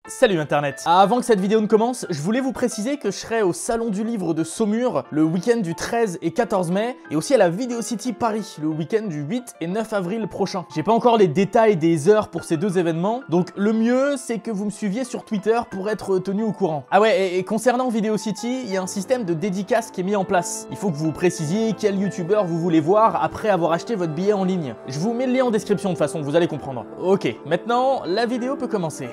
Salut internet. Avant que cette vidéo ne commence, je voulais vous préciser que je serai au Salon du Livre de Saumur le week-end du 13 et 14 mai et aussi à la Video City Paris le week-end du 8 et 9 avril prochain. J'ai pas encore les détails des heures pour ces deux événements, donc le mieux c'est que vous me suiviez sur Twitter pour être tenu au courant. Ah ouais, et concernant Video City, il y a un système de dédicace qui est mis en place. Il faut que vous précisiez quel youtubeur vous voulez voir après avoir acheté votre billet en ligne. Je vous mets le lien en description de toute façon, vous allez comprendre. Ok, maintenant la vidéo peut commencer.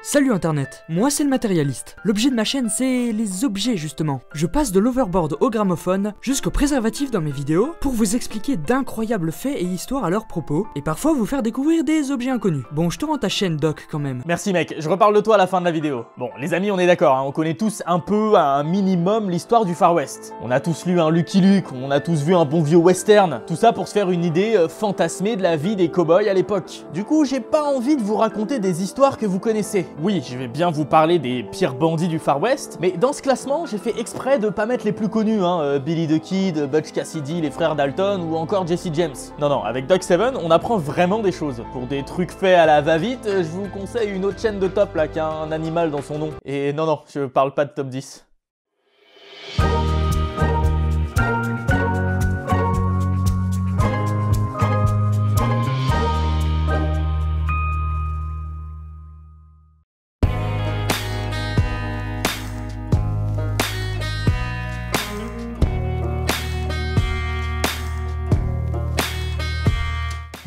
Salut internet, moi c'est le matérialiste. L'objet de ma chaîne c'est les objets justement. Je passe de l'overboard au gramophone jusqu'au préservatif dans mes vidéos pour vous expliquer d'incroyables faits et histoires à leur propos et parfois vous faire découvrir des objets inconnus. Bon, je te rends ta chaîne doc quand même. Merci mec, je reparle de toi à la fin de la vidéo. Bon les amis, on est d'accord, hein, on connaît tous un peu, à un minimum, l'histoire du Far West. On a tous lu un Lucky Luke, on a tous vu un bon vieux western. Tout ça pour se faire une idée fantasmée de la vie des cow-boys à l'époque. Du coup, j'ai pas envie de vous raconter des histoires que vous connaissez. Oui, je vais bien vous parler des pires bandits du Far West, mais dans ce classement, j'ai fait exprès de pas mettre les plus connus, hein, Billy the Kid, Butch Cassidy, les frères Dalton ou encore Jesse James. Non, avec Doc 7, on apprend vraiment des choses. Pour des trucs faits à la va-vite, je vous conseille une autre chaîne de top là qui a un animal dans son nom. Et non, je parle pas de top 10.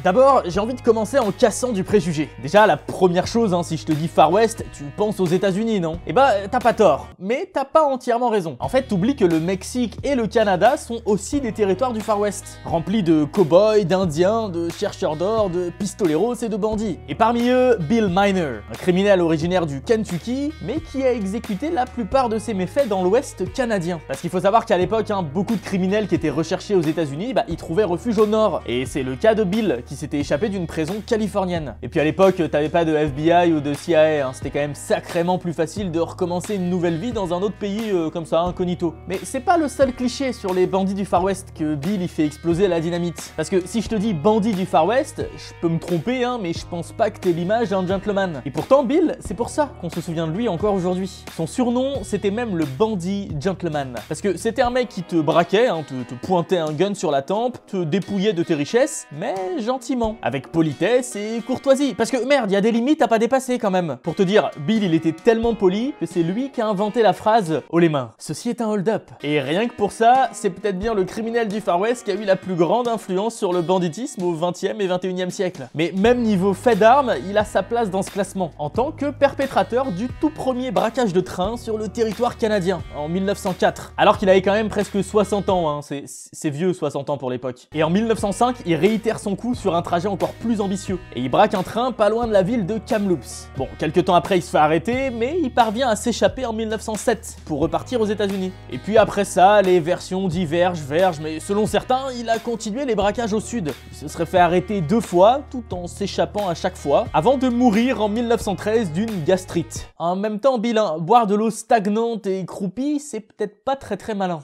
D'abord, j'ai envie de commencer en cassant du préjugé. Déjà, la première chose, hein, si je te dis Far West, tu penses aux États-Unis, non? Eh bah, t'as pas tort, mais t'as pas entièrement raison. En fait, t'oublies que le Mexique et le Canada sont aussi des territoires du Far West, remplis de cow-boys, d'Indiens, de chercheurs d'or, de pistoleros et de bandits. Et parmi eux, Bill Miner, un criminel originaire du Kentucky, mais qui a exécuté la plupart de ses méfaits dans l'Ouest canadien. Parce qu'il faut savoir qu'à l'époque, hein, beaucoup de criminels qui étaient recherchés aux États-Unis, bah, ils trouvaient refuge au Nord. Et c'est le cas de Bill, qui s'était échappé d'une prison californienne. Et puis à l'époque, t'avais pas de FBI ou de CIA, hein. C'était quand même sacrément plus facile de recommencer une nouvelle vie dans un autre pays comme ça, incognito. Mais c'est pas le seul cliché sur les bandits du Far West que Bill y fait exploser la dynamite. Parce que si je te dis bandit du Far West, je peux me tromper, hein, mais je pense pas que t'aies l'image d'un gentleman. Et pourtant, Bill, c'est pour ça qu'on se souvient de lui encore aujourd'hui. Son surnom, c'était même le bandit gentleman. Parce que c'était un mec qui te braquait, hein, te pointait un gun sur la tempe, te dépouillait de tes richesses, mais gentiment. Avec politesse et courtoisie. Parce que merde, il y a des limites à pas dépasser quand même. Pour te dire, Bill il était tellement poli que c'est lui qui a inventé la phrase « haut les mains, ceci est un hold-up ». Et rien que pour ça, c'est peut-être bien le criminel du Far West qui a eu la plus grande influence sur le banditisme au 20e et 21e siècle. Mais même niveau fait d'armes, il a sa place dans ce classement, en tant que perpétrateur du tout premier braquage de train sur le territoire canadien, en 1904. Alors qu'il avait quand même presque 60 ans, hein. C'est vieux 60 ans pour l'époque. Et en 1905, il réitère son coup sur un trajet encore plus ambitieux, et il braque un train pas loin de la ville de Kamloops. Bon, quelques temps après il se fait arrêter, mais il parvient à s'échapper en 1907 pour repartir aux États-Unis. Et puis après ça, les versions divergent, mais selon certains, il a continué les braquages au sud. Il se serait fait arrêter 2 fois, tout en s'échappant à chaque fois, avant de mourir en 1913 d'une gastrite. En même temps, Bill, hein, boire de l'eau stagnante et croupie, c'est peut-être pas très malin.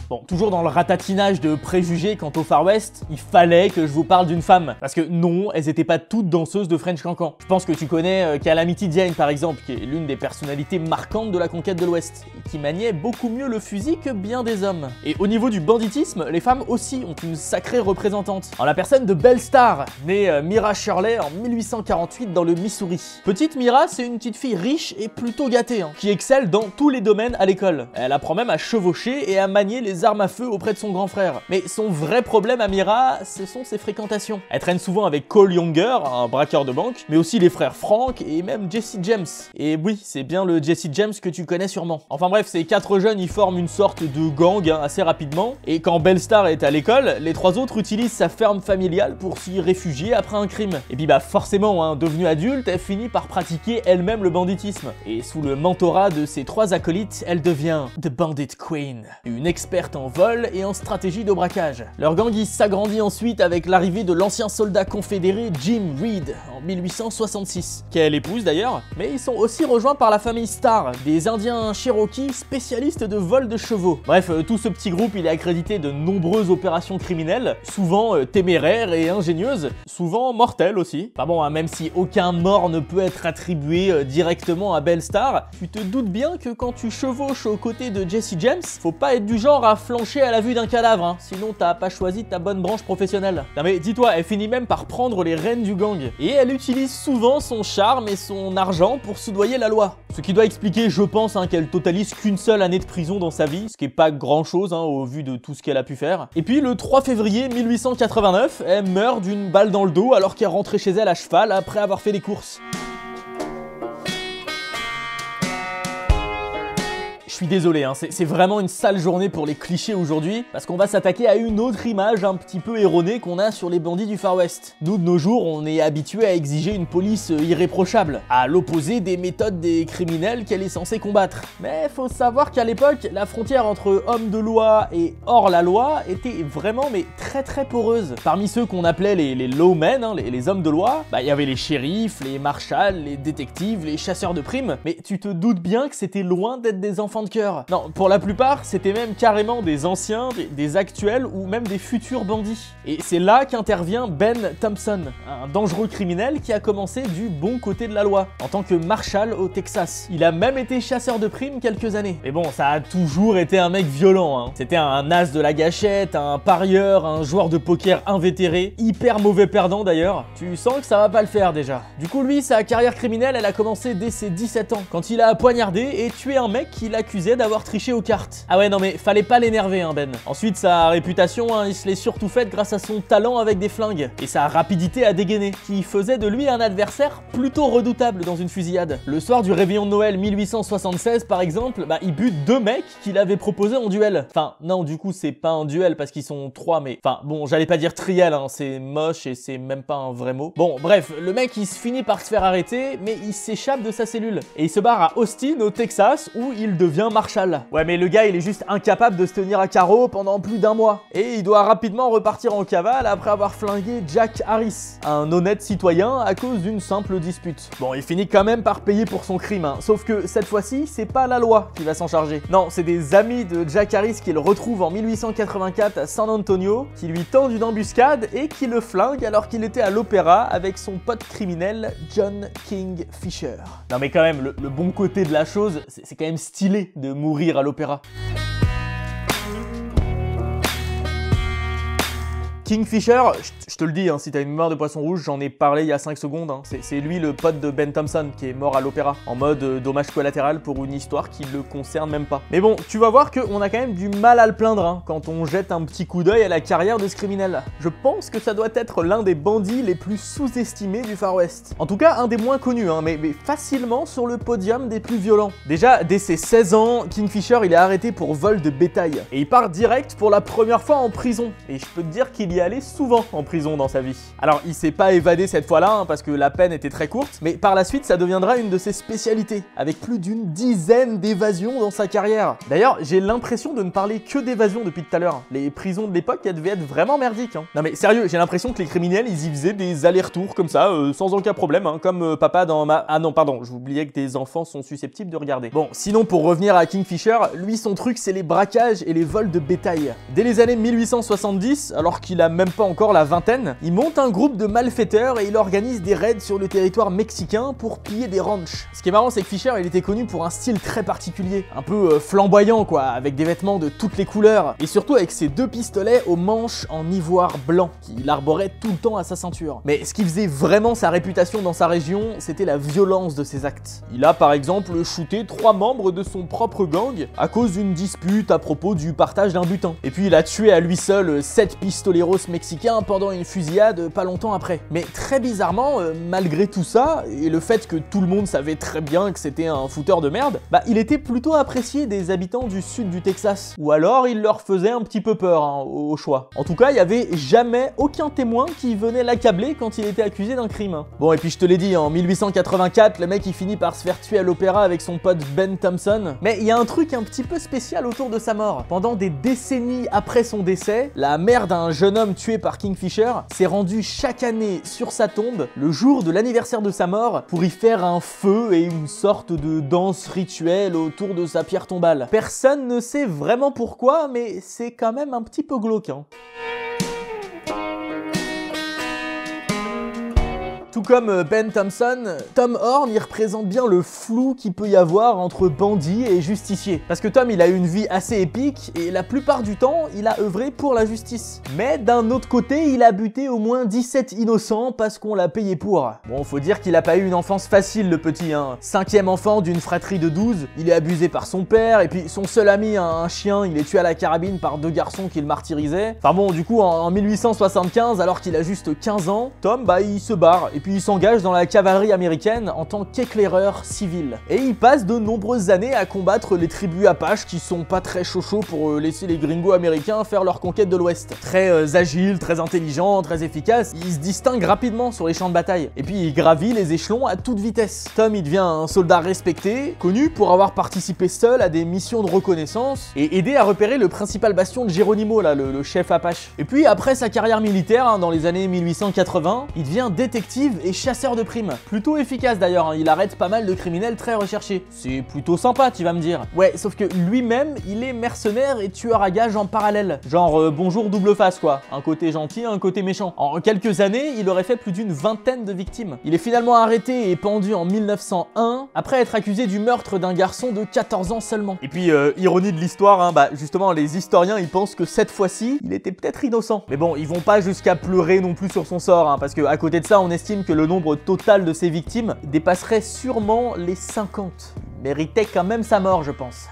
Bon, toujours dans le ratatinage de préjugés quant au Far West, il fallait que je vous parle d'une femme. Parce que non, elles étaient pas toutes danseuses de French Cancan. Je pense que tu connais Calamity Jane par exemple, qui est l'une des personnalités marquantes de la conquête de l'Ouest, et qui maniait beaucoup mieux le fusil que bien des hommes. Et au niveau du banditisme, les femmes aussi ont une sacrée représentante. En la personne de Belle Starr, née Myra Shirley en 1848 dans le Missouri. Petite Myra, c'est une petite fille riche et plutôt gâtée, hein, qui excelle dans tous les domaines à l'école. Elle apprend même à chevaucher et à manier les armes à feu auprès de son grand frère. Mais son vrai problème à Myra, ce sont ses fréquentations. Elle traîne souvent avec Cole Younger, un braqueur de banque, mais aussi les frères Frank et même Jesse James. Et oui, c'est bien le Jesse James que tu connais sûrement. Enfin bref, ces 4 jeunes, ils forment une sorte de gang, hein, assez rapidement. Et quand Belle Starr est à l'école, les 3 autres utilisent sa ferme familiale pour s'y réfugier après un crime. Et puis bah forcément, hein, devenue adulte, elle finit par pratiquer elle-même le banditisme. Et sous le mentorat de ses 3 acolytes, elle devient The Bandit Queen, une experte experte en vol et en stratégie de braquage. Leur gang s'agrandit ensuite avec l'arrivée de l'ancien soldat confédéré Jim Reed en 1866, qu'elle épouse d'ailleurs, mais ils sont aussi rejoints par la famille Starr, des Indiens Cherokee spécialistes de vol de chevaux. Bref, tout ce petit groupe il est accrédité de nombreuses opérations criminelles, souvent téméraires et ingénieuses, souvent mortelles aussi. Enfin bon, même si aucun mort ne peut être attribué directement à Belle Starr, tu te doutes bien que quand tu chevauches aux côtés de Jesse James, faut pas être du genre à flancher à la vue d'un cadavre, hein, sinon t'as pas choisi ta bonne branche professionnelle. Non mais dis-toi, elle finit même par prendre les rênes du gang, et elle utilise souvent son charme et son argent pour soudoyer la loi. Ce qui doit expliquer, je pense, qu'elle totalise qu'une seule année de prison dans sa vie, ce qui est pas grand chose au vu de tout ce qu'elle a pu faire. Et puis le 3 février 1889, elle meurt d'une balle dans le dos alors qu'elle rentrait chez elle à cheval après avoir fait des courses. Je suis désolé, c'est vraiment une sale journée pour les clichés aujourd'hui, parce qu'on va s'attaquer à une autre image un petit peu erronée qu'on a sur les bandits du Far West. Nous, de nos jours, on est habitué à exiger une police irréprochable, à l'opposé des méthodes des criminels qu'elle est censée combattre. Mais faut savoir qu'à l'époque, la frontière entre hommes de loi et hors la loi était vraiment très poreuse. Parmi ceux qu'on appelait les lawmen, les hommes de loi, il y avait les shérifs, les marshals, les détectives, les chasseurs de primes, mais tu te doutes bien que c'était loin d'être des enfants de cœur. Non, pour la plupart, c'était même carrément des anciens, des actuels ou même des futurs bandits. Et c'est là qu'intervient Ben Thompson, un dangereux criminel qui a commencé du bon côté de la loi, en tant que marshal au Texas. Il a même été chasseur de primes quelques années. Mais bon, ça a toujours été un mec violent. C'était un as de la gâchette, un parieur, un joueur de poker invétéré, hyper mauvais perdant d'ailleurs. Tu sens que ça va pas le faire déjà. Du coup, lui, sa carrière criminelle, elle a commencé dès ses 17 ans, quand il a poignardé et tué un mec qui l'accusait d'avoir triché aux cartes. Ah ouais, non mais fallait pas l'énerver, Ben. Ensuite, sa réputation, il se l'est surtout faite grâce à son talent avec des flingues et sa rapidité à dégainer, qui faisait de lui un adversaire plutôt redoutable dans une fusillade. Le soir du réveillon de Noël 1876, par exemple, il bute 2 mecs qu'il avait proposés en duel. Enfin, non, du coup, c'est pas un duel parce qu'ils sont 3, mais... Enfin, bon, j'allais pas dire triel, c'est moche et c'est même pas un vrai mot. Bon, bref, le mec, il se finit par se faire arrêter, mais il s'échappe de sa cellule. Et il se barre à Austin, au Texas, où il devient marshal. Ouais, mais le gars, il est juste incapable de se tenir à carreau pendant plus d'1 mois. Et il doit rapidement repartir en cavale après avoir flingué Jack Harris, un honnête citoyen, à cause d'une simple dispute. Bon, il finit quand même par payer pour son crime, sauf que cette fois-ci, c'est pas la loi qui va s'en charger. Non, c'est des amis de Jack Harris qui le retrouvent en 1884 à San Antonio, qui lui tendent une embuscade et qui le flinguent alors qu'il était à l'opéra avec son pote criminel John King Fisher. Non mais quand même, le bon côté de la chose, c'est quand même stylé de mourir à l'opéra. Kingfisher, je te le dis, si t'as une mémoire de poisson rouge, j'en ai parlé il y a 5 secondes. C'est lui le pote de Ben Thompson qui est mort à l'opéra, en mode dommage collatéral pour une histoire qui le concerne même pas. Mais bon, tu vas voir qu'on a quand même du mal à le plaindre quand on jette un petit coup d'œil à la carrière de ce criminel. Je pense que ça doit être l'un des bandits les plus sous-estimés du Far West. En tout cas, un des moins connus, mais facilement sur le podium des plus violents. Déjà, dès ses 16 ans, Kingfisher il est arrêté pour vol de bétail. Et il part direct pour la première fois en prison. Et je peux te dire qu'il y allé souvent en prison dans sa vie. Alors il s'est pas évadé cette fois-là parce que la peine était très courte, mais par la suite ça deviendra une de ses spécialités, avec plus d'une dizaine d'évasions dans sa carrière. D'ailleurs j'ai l'impression de ne parler que d'évasion depuis tout à l'heure. Les prisons de l'époque elles devaient être vraiment merdiques. Non mais sérieux, j'ai l'impression que les criminels ils y faisaient des allers-retours comme ça, sans aucun problème, comme papa dans ma... Ah non pardon, j'oubliais que des enfants sont susceptibles de regarder. Bon, sinon pour revenir à Kingfisher, lui son truc c'est les braquages et les vols de bétail. Dès les années 1870, alors qu'il a même pas encore la vingtaine, il monte un groupe de malfaiteurs et il organise des raids sur le territoire mexicain pour piller des ranchs. Ce qui est marrant, c'est que Fisher, il était connu pour un style très particulier, un peu flamboyant quoi, avec des vêtements de toutes les couleurs, et surtout avec ses 2 pistolets aux manches en ivoire blanc, qu'il arborait tout le temps à sa ceinture. Mais ce qui faisait vraiment sa réputation dans sa région, c'était la violence de ses actes. Il a par exemple shooté 3 membres de son propre gang à cause d'une dispute à propos du partage d'un butin. Et puis il a tué à lui seul 7 pistoleros boss mexicain pendant une fusillade pas longtemps après. Mais très bizarrement, malgré tout ça, et le fait que tout le monde savait très bien que c'était un fouteur de merde, bah il était plutôt apprécié des habitants du sud du Texas. Ou alors il leur faisait un petit peu peur, hein, au choix. En tout cas, il y avait jamais aucun témoin qui venait l'accabler quand il était accusé d'un crime. Bon, et puis je te l'ai dit, en 1884, le mec il finit par se faire tuer à l'opéra avec son pote Ben Thompson. Mais il y a un truc un petit peu spécial autour de sa mort. Pendant des décennies après son décès, la mère d'un jeune homme tué par Kingfisher s'est rendue chaque année sur sa tombe le jour de l'anniversaire de sa mort pour y faire un feu et une sorte de danse rituelle autour de sa pierre tombale. Personne ne sait vraiment pourquoi, mais c'est quand même un petit peu glauque, hein. Tout comme Ben Thompson, Tom Horn, il représente bien le flou qu'il peut y avoir entre bandits et justiciers. Parce que Tom, il a eu une vie assez épique et la plupart du temps, il a œuvré pour la justice. Mais d'un autre côté, il a buté au moins 17 innocents parce qu'on l'a payé pour. Bon, faut dire qu'il a pas eu une enfance facile, le petit, hein. 5e enfant d'une fratrie de 12, il est abusé par son père et puis son seul ami, un chien, il est tué à la carabine par 2 garçons qui le martyrisaient. Enfin bon, du coup, en 1875, alors qu'il a juste 15 ans, Tom, bah, il se barre. Et puis il s'engage dans la cavalerie américaine en tant qu'éclaireur civil. Et il passe de nombreuses années à combattre les tribus Apaches qui sont pas très chauds pour laisser les gringos américains faire leur conquête de l'Ouest. Très agile, très intelligent, très efficace, il se distingue rapidement sur les champs de bataille. Et puis il gravit les échelons à toute vitesse. Tom, il devient un soldat respecté, connu pour avoir participé seul à des missions de reconnaissance et aidé à repérer le principal bastion de Geronimo, là, le chef Apache. Et puis après sa carrière militaire, hein, dans les années 1880, il devient détective et chasseur de primes. Plutôt efficace d'ailleurs, hein, il arrête pas mal de criminels très recherchés. C'est plutôt sympa, tu vas me dire. Ouais, sauf que lui-même, il est mercenaire et tueur à gages en parallèle. Genre bonjour double face quoi. Un côté gentil, un côté méchant. En quelques années, il aurait fait plus d'une vingtaine de victimes. Il est finalement arrêté et pendu en 1901 après être accusé du meurtre d'un garçon de 14 ans seulement. Et puis, ironie de l'histoire, hein, bah justement, les historiens, ils pensent que cette fois-ci, il était peut-être innocent. Mais bon, ils vont pas jusqu'à pleurer non plus sur son sort, hein, parce que à côté de ça, on estime que le nombre total de ses victimes dépasserait sûrement les 50. Il méritait quand même sa mort, je pense.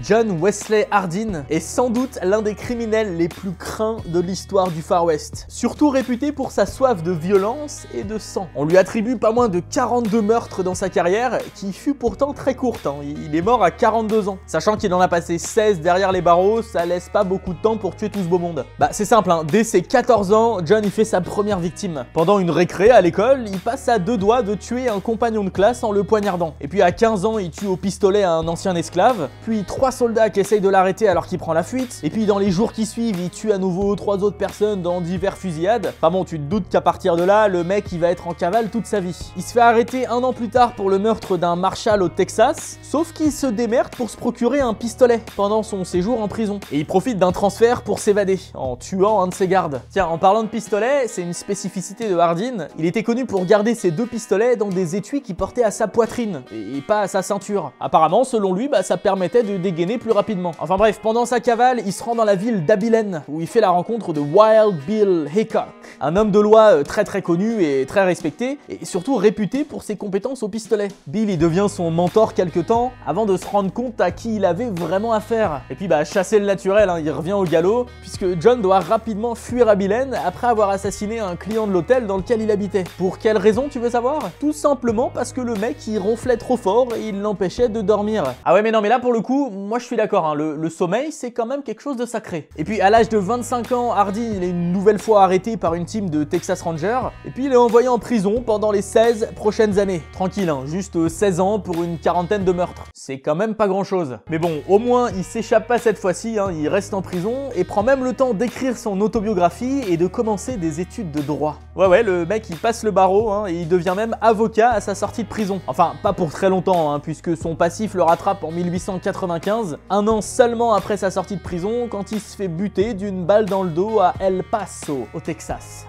John Wesley Hardin est sans doute l'un des criminels les plus craints de l'histoire du Far West. Surtout réputé pour sa soif de violence et de sang. On lui attribue pas moins de 42 meurtres dans sa carrière, qui fut pourtant très courte, hein. Il est mort à 42 ans. Sachant qu'il en a passé 16 derrière les barreaux, ça laisse pas beaucoup de temps pour tuer tout ce beau monde. Bah c'est simple, hein. Dès ses 14 ans, John il fait sa première victime. Pendant une récré à l'école, il passe à 2 doigts de tuer un compagnon de classe en le poignardant. Et puis à 15 ans, il tue au pistolet un ancien esclave, puis 3 soldats qui essayent de l'arrêter alors qu'il prend la fuite, et puis dans les jours qui suivent, il tue à nouveau 3 autres personnes dans divers fusillades. Enfin bon, tu te doutes qu'à partir de là, le mec il va être en cavale toute sa vie. Il se fait arrêter 1 an plus tard pour le meurtre d'un marshal au Texas, sauf qu'il se démerde pour se procurer un pistolet pendant son séjour en prison. Et il profite d'un transfert pour s'évader, en tuant un de ses gardes. Tiens, en parlant de pistolet, c'est une spécificité de Hardin, il était connu pour garder ses 2 pistolets dans des étuis qu'il portait à sa poitrine, et pas à sa ceinture. Apparemment, selon lui, bah, ça permettait de dégainer plus rapidement. Enfin bref, pendant sa cavale, il se rend dans la ville d'Abilene, où il fait la rencontre de Wild Bill Hickok, un homme de loi très connu et très respecté, et surtout réputé pour ses compétences au pistolet. Bill, il devient son mentor quelque temps, avant de se rendre compte à qui il avait vraiment affaire. Et puis bah, chasser le naturel, hein, il revient au galop, puisque John doit rapidement fuir Abilene après avoir assassiné un client de l'hôtel dans lequel il habitait. Pour quelle raison, tu veux savoir? Tout simplement parce que le mec, il ronflait trop fort et il l'empêchait de dormir. Ah ouais, mais non, mais là pour le coup, moi je suis d'accord. Le sommeil, c'est quand même quelque chose de sacré. Et puis à l'âge de 25 ans, Hardin il est une nouvelle fois arrêté par une team de Texas Rangers, et puis il est envoyé en prison pendant les 16 prochaines années. Tranquille, hein, juste 16 ans pour une quarantaine de meurtres. C'est quand même pas grand chose. Mais bon, au moins il s'échappe pas cette fois-ci, hein, il reste en prison et prend même le temps d'écrire son autobiographie et de commencer des études de droit. Ouais, le mec il passe le barreau, hein, et il devient même avocat à sa sortie de prison. Enfin, pas pour très longtemps, hein, puisque son passif le rattrape en 1895, un an seulement après sa sortie de prison, quand il se fait buter d'une balle dans le dos à El Paso, au Texas.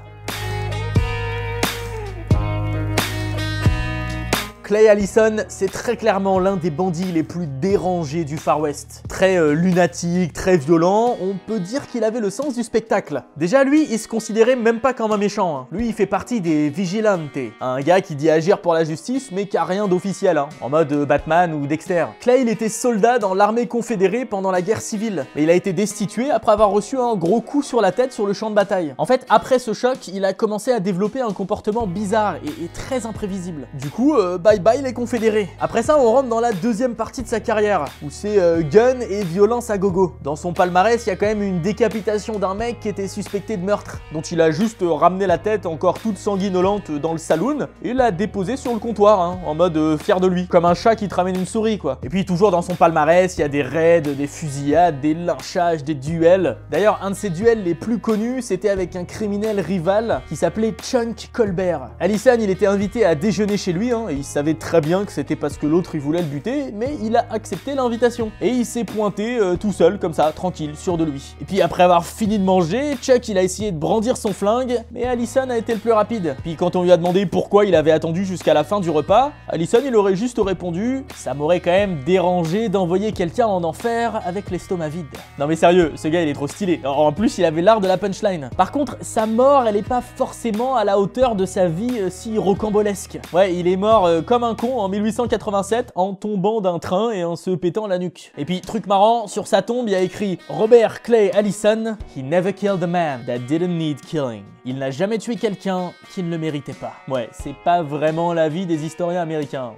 Clay Allison, c'est très clairement l'un des bandits les plus dérangés du Far West. Très lunatique, très violent, on peut dire qu'il avait le sens du spectacle. Déjà lui, il se considérait même pas comme un méchant, hein. Lui, il fait partie des Vigilantes, un gars qui dit agir pour la justice mais qui a rien d'officiel, hein, en mode Batman ou Dexter. Clay, il était soldat dans l'armée confédérée pendant la guerre civile, mais il a été destitué après avoir reçu un gros coup sur la tête sur le champ de bataille. En fait, après ce choc, il a commencé à développer un comportement bizarre et très imprévisible. Du coup, bye bye les confédérés. Après ça, on rentre dans la deuxième partie de sa carrière, où c'est gun et violence à gogo. Dans son palmarès, il y a quand même une décapitation d'un mec qui était suspecté de meurtre, dont il a juste ramené la tête encore toute sanguinolente dans le saloon et l'a déposée sur le comptoir, hein, en mode fier de lui, comme un chat qui te ramène une souris quoi. Et puis toujours dans son palmarès, il y a des raids, des fusillades, des lynchages, des duels. D'ailleurs, un de ses duels les plus connus, c'était avec un criminel rival qui s'appelait Chunk Colbert. Allison, il était invité à déjeuner chez lui, hein, et il savait très bien que c'était parce que l'autre il voulait le buter, mais il a accepté l'invitation. Et il s'est pointé tout seul, comme ça, tranquille, sûr de lui. Et puis après avoir fini de manger, Chuck il a essayé de brandir son flingue, mais Allison a été le plus rapide. Puis quand on lui a demandé pourquoi il avait attendu jusqu'à la fin du repas, Allison il aurait juste répondu « Ça m'aurait quand même dérangé d'envoyer quelqu'un en enfer avec l'estomac vide. » Non mais sérieux, ce gars il est trop stylé. En plus il avait l'art de la punchline. Par contre, sa mort elle est pas forcément à la hauteur de sa vie si rocambolesque. Ouais, il est mort comme un con en 1887 en tombant d'un train et en se pétant la nuque. Et puis truc marrant, sur sa tombe il y a écrit Robert Clay Allison, he never killed a man that didn't need killing. Il n'a jamais tué quelqu'un qui ne le méritait pas. Ouais, c'est pas vraiment l'avis des historiens américains.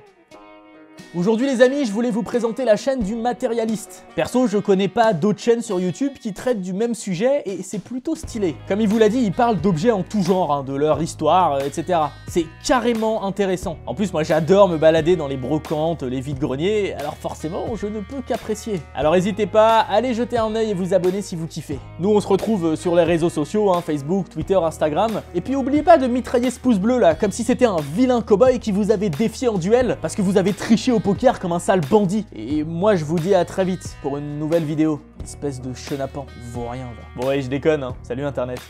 Aujourd'hui les amis, je voulais vous présenter la chaîne du matérialiste. Perso, je connais pas d'autres chaînes sur YouTube qui traitent du même sujet et c'est plutôt stylé. Comme il vous l'a dit, il parle d'objets en tout genre, hein, de leur histoire, etc. C'est carrément intéressant. En plus, moi j'adore me balader dans les brocantes, les vides-greniers, alors forcément, je ne peux qu'apprécier. Alors n'hésitez pas, allez jeter un œil et vous abonner si vous kiffez. Nous, on se retrouve sur les réseaux sociaux, hein, Facebook, Twitter, Instagram. Et puis oubliez pas de mitrailler ce pouce bleu là, comme si c'était un vilain cow-boy qui vous avait défié en duel parce que vous avez triché au poker comme un sale bandit. Et moi je vous dis à très vite pour une nouvelle vidéo. Espèce de chenapan, vaut rien va. Bon ouais, je déconne, hein. Salut internet.